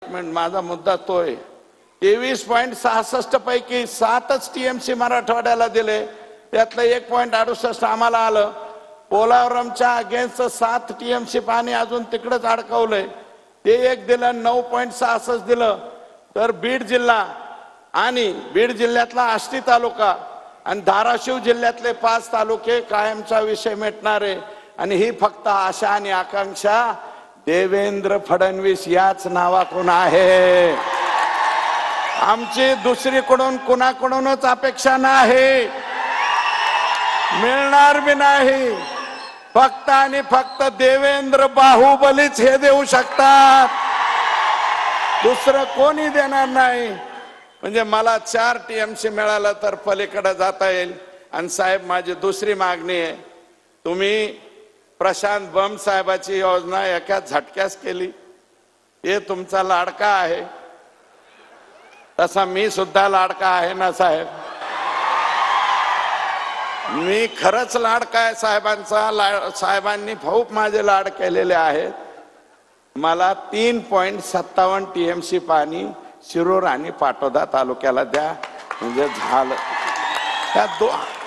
Minute, माझा मुद्दा तोय. 23.66 पैकी 7च टीएमसी मराठवाड्याला दिले, त्यातलं 1.68 आम्हाला आलं. पोलावरमच्या अगेन्स्ट 7 टीएमसी पाणी अजून तिकडेच अडकवलंय, ते एक दिलं. 9.66 दिलं. तर बीड जिल्हा आणि बीड जिल्ह्यातला आष्टी तालुका आणि धाराशिव जिल्ह्यातले 5 तालुके कायमचा विषय मिटणारे. आणि ही फक्त आशा आणि आकांक्षा देवेंद्र फडणवीस याच नावाकडून आहे. आमची दुसरीकडून कुणाकडूनच अपेक्षा नाही, मिळणार बी नाही. फक्त आणि फक्त देवेंद्र बाहुबलीच हे देऊ शकतात, दुसरं कोणी देणार नाही. म्हणजे मला 4 टीएमसी मिळालं तर पलीकडे जाता येईल. आणि साहेब, माझी दुसरी मागणी आहे, तुम्ही प्रशांत बम साहेबाची योजना एका झटक्यास केली, हे तुमचा लाडका आहे. तसा मी सुद्धा लाडका आहे ना साहेब, मी खरंच लाडका आहे साहेबांचा. साहेबांनी खूप माझे लाड केलेले आहेत. मला 3.57 टीएमसी पाणी शिरूर आणि पाटोदा तालुक्याला द्या, म्हणजे झालं. त्या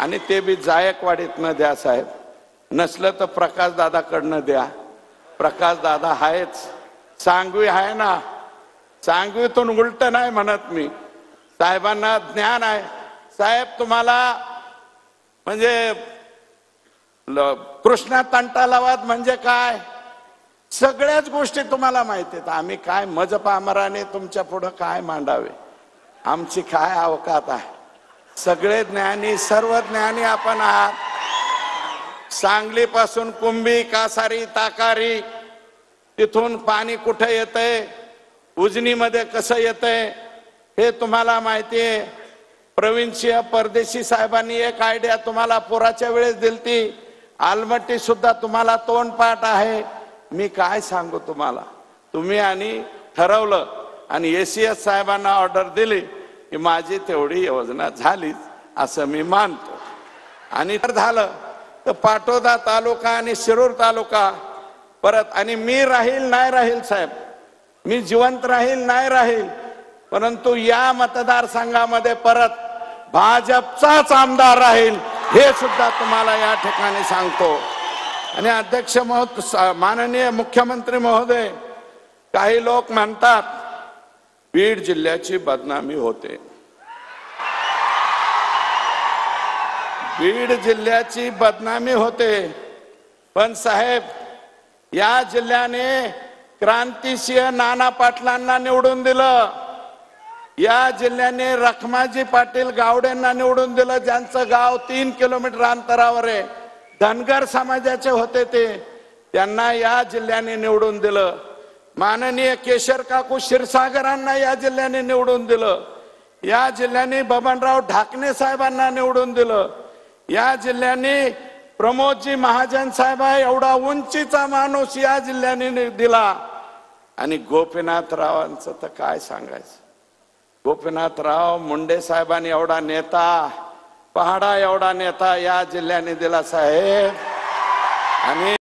आणि ते बी जायकवाडीतनं द्या साहेब. नसलं तर प्रकाश दादाकडनं द्या. प्रकाश दादा आहेच, सांगवी आहे ना, सांगवीतून उलट नाही म्हणत मी. साहेबांना ज्ञान आहे. साहेब, तुम्हाला म्हणजे कृष्णा तंटालावाद म्हणजे काय, सगळ्याच गोष्टी तुम्हाला माहिती आहेत. आम्ही काय मजपामराने तुमच्या पुढं काय मांडावे, आमची काय अवकात आहे. सगळे ज्ञानी, सर्व ज्ञानी आपण आहात. सांगलीपासून कुंभी, कासारी, ताकारी, तिथून पाणी कुठे येतंय, उजनीमध्ये कसं येतंय हे तुम्हाला माहिती आहे. प्रवीणसिंह परदेशी साहेबांनी एक आयडिया तुम्हाला पुराच्या वेळेस दिलती. आलमट्टी सुद्धा तुम्हाला तोंडपाठ आहे. मी काय सांगू तुम्हाला, तुम्ही आणि ठरवलं आणि एसीएस साहेबांना ऑर्डर दिली की माझी तेवढी योजना झालीच असं मी मानतो. आणि तर झालं तर पाटोदा तालुका आणि शिरूर तालुका परत, आणि मी राहील नाही राहील साहेब, मी जिवंत राहील नाही राहील, परंतु या मतदारसंघामध्ये परत भाजपचाच आमदार राहील हे सुद्धा तुम्हाला या ठिकाणी सांगतो. आणि अध्यक्ष महोदय, माननीय मुख्यमंत्री महोदय, काही लोक म्हणतात बीड जिल्ह्याची बदनामी होते. बीड जिल्ह्याची बदनामी होते, पण साहेब, या जिल्ह्याने क्रांतिसिंह नाना पाटलांना निवडून दिलं. या जिल्ह्याने रखमाजी पाटील गावडेंना निवडून दिलं, ज्यांचं गाव 3 किलोमीटर अंतरावर आहे. धनगर समाजाचे होते ते, त्यांना या जिल्ह्याने निवडून दिलं. माननीय केशर काकू क्षीरसागरांना या जिल्ह्याने निवडून दिलं. या जिल्ह्याने बबनराव ढाकणे साहेबांना निवडून दिलं. या जिल्ह्याने प्रमोदजी महाजन साहेब एवढा उंचीचा माणूस या जिल्ह्याने दिला. आणि गोपीनाथरावांचं तर काय सांगायचं. गोपीनाथराव मुंडे साहेबांनी एवढा नेता, पहाडा एवढा नेता या जिल्ह्याने दिला साहेब. आणि